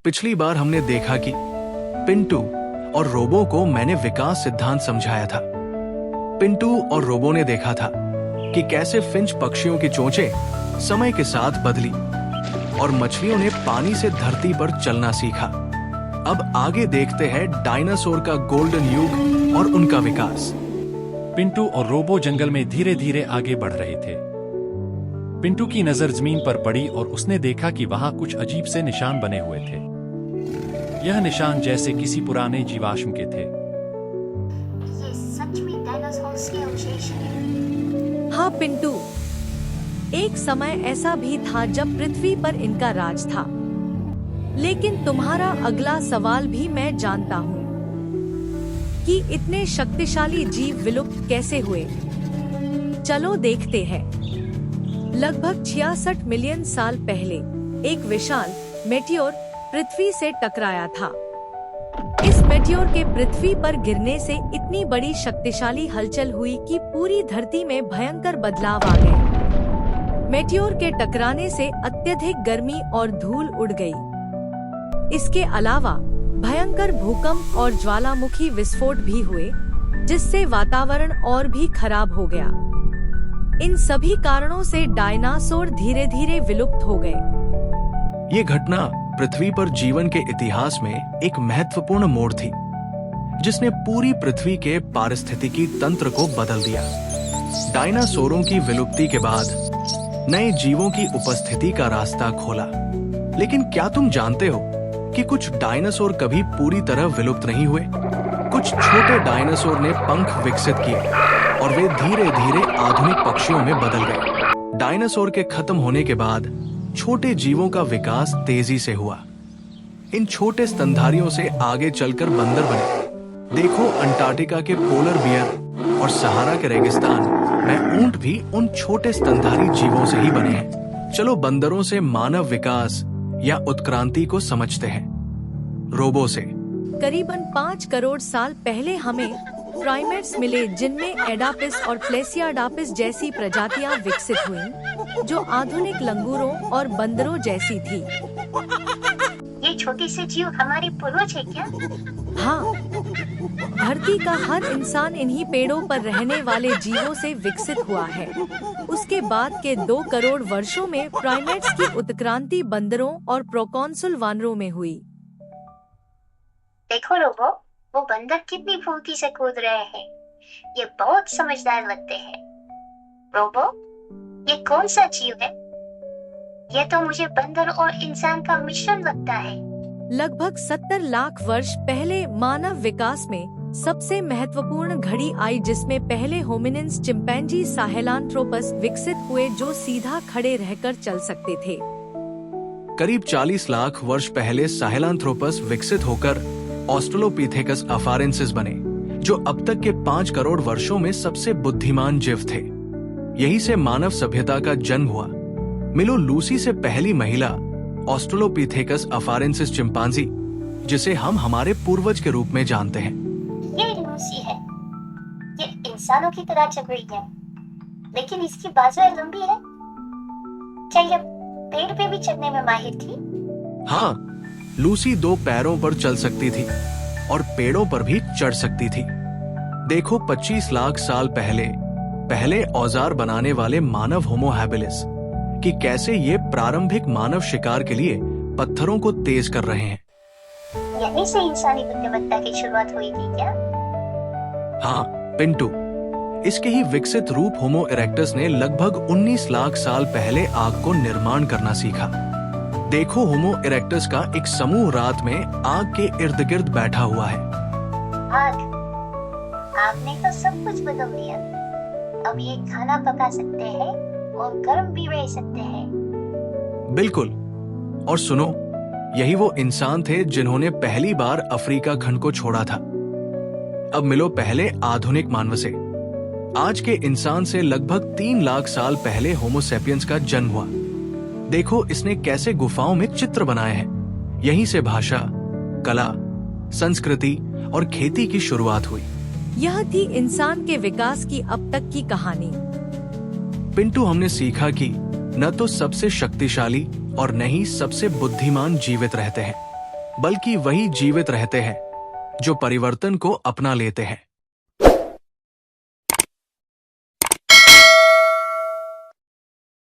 पिछली बार हमने देखा कि पिंटू और रोबो को मैंने विकास सिद्धांत समझाया था। पिंटू और रोबो ने देखा था कि कैसे फिंच पक्षियों की चोंचें समय के साथ बदली और मछलियों ने पानी से धरती पर चलना सीखा। अब आगे देखते हैं डायनासोर का गोल्डन युग और उनका विकास। पिंटू और रोबो जंगल में धीरे धीरे आगे बढ़ रहे थे। पिंटू की नजर जमीन पर पड़ी और उसने देखा कि वहां कुछ अजीब से निशान बने हुए थे। यह निशान जैसे किसी पुराने जीवाश्म के थे। ये सच में डायनासोर्स के अवशेष हैं। हाँ पिंटू, एक समय ऐसा भी था जब पृथ्वी पर इनका राज था। लेकिन तुम्हारा अगला सवाल भी मैं जानता हूँ कि इतने शक्तिशाली जीव विलुप्त कैसे हुए। चलो देखते हैं। लगभग 66 मिलियन साल पहले एक विशाल मेटियोर पृथ्वी से टकराया था। इस मेटियोर के पृथ्वी पर गिरने से इतनी बड़ी शक्तिशाली हलचल हुई कि पूरी धरती में भयंकर बदलाव आ गए। मेटियोर के टकराने से अत्यधिक गर्मी और धूल उड़ गई। इसके अलावा भयंकर भूकंप और ज्वालामुखी विस्फोट भी हुए, जिससे वातावरण और भी खराब हो गया। इन सभी कारणों से डायनासोर धीरे धीरे विलुप्त हो गए। ये घटना पृथ्वी पर जीवन के इतिहास में एक महत्वपूर्ण मोड़ थी, जिसने पूरी पृथ्वी के पारिस्थितिकी तंत्र को बदल दिया। डायनासोरों की विलुप्ति के बाद नए जीवों की उपस्थिति का रास्ता खोला। लेकिन क्या तुम जानते हो कि कुछ डायनासोर कभी पूरी तरह विलुप्त नहीं हुए? कुछ छोटे डायनासोर ने पंख विकसित किए और वे धीरे धीरे आधुनिक पक्षियों में बदल गए। डायनासोर के खत्म होने के बाद छोटे जीवों का विकास तेजी से हुआ। इन छोटे स्तनधारियों से आगे चलकर बंदर बने। देखो, अंटार्कटिका के पोलर बियर और सहारा के रेगिस्तान में ऊंट भी उन छोटे स्तनधारी जीवों से ही बने हैं। चलो बंदरों से मानव विकास या उत्क्रांति को समझते हैं। रोबो से करीबन 5 करोड़ साल पहले हमें प्राइमेट्स मिले, जिनमें एडापिस और प्लेसियाडापिस जैसी प्रजातियां विकसित हुईं, जो आधुनिक लंगूरों और बंदरों जैसी थी। ये छोटे से जीव हमारे पूर्वज है क्या? हाँ, धरती का हर इंसान इन्हीं पेड़ों पर रहने वाले जीवों से विकसित हुआ है। उसके बाद के 2 करोड़ वर्षों में प्राइमेट्स की उत्क्रांति बंदरों और प्रोकॉन्सुल वानरों में हुई। देखो रोबो, वो बंदर कितनी फुर्ती से कूद रहे हैं। ये बहुत समझदार लगते हैं। रोबो, ये कौन सा जीव है? ये तो मुझे बंदर और इंसान का मिश्रण लगता है। लगभग 70 लाख वर्ष पहले मानव विकास में सबसे महत्वपूर्ण घड़ी आई, जिसमें पहले होमिनिन्स चिंपैंजी साहेलांथ्रोपस विकसित हुए, जो सीधा खड़े रहकर चल सकते थे। करीब 40 लाख वर्ष पहले साहेलांथ्रोपस विकसित होकर ऑस्ट्रेलोपिथेकस अफारेंसिस बने, जो अब तक के 5 करोड़ वर्षों में सबसे बुद्धिमान जीव थे। यही से मानव सभ्यता का जन्म हुआ। मिलो लूसी से पहली महिला ऑस्ट्रेलोपिथेकस अफारेंसिस चिंपांजी, जिसे हम हमारे पूर्वज के रूप में जानते हैं। ये लूसी है। ये इंसानों की तरह चल रही है, लेकिन इसकी बाजुएं लंबी है। क्या ये पेड़ पे भी चढ़ने में माहिर थी? हाँ, लूसी 2 पैरों पर चल सकती थी और पेड़ों पर भी चढ़ सकती थी। देखो, 25 लाख साल पहले औजार बनाने वाले मानव होमो हैबिलिस कि कैसे ये प्रारंभिक मानव शिकार के लिए पत्थरों को तेज कर रहे हैं। यहीं से इंसानी बुद्धिमत्ता की शुरुआत हुई थी क्या? हाँ पिंटू, इसके ही विकसित रूप होमो इरेक्टस ने लगभग 19 लाख साल पहले आग को निर्माण करना सीखा। देखो, होमो इरेक्टस का एक समूह रात में आग के इर्द गिर्द बैठा हुआ है। आग ने तो सब कुछ बदल दिया। अब ये खाना पका सकते हैं और गर्म भी रह सकते हैं। बिल्कुल। और सुनो, यही वो इंसान थे जिन्होंने पहली बार अफ्रीका खंड को छोड़ा था। अब मिलो पहले आधुनिक मानव से। आज के इंसान से लगभग 3 लाख साल पहले होमो सेपियंस का जन्म हुआ। देखो, इसने कैसे गुफाओं में चित्र बनाए हैं। यहीं से भाषा, कला, संस्कृति और खेती की शुरुआत हुई। यह थी इंसान के विकास की अब तक की कहानी। पिंटू, हमने सीखा कि न तो सबसे शक्तिशाली और न ही सबसे बुद्धिमान जीवित रहते हैं। बल्कि वही जीवित रहते हैं जो परिवर्तन को अपना लेते हैं।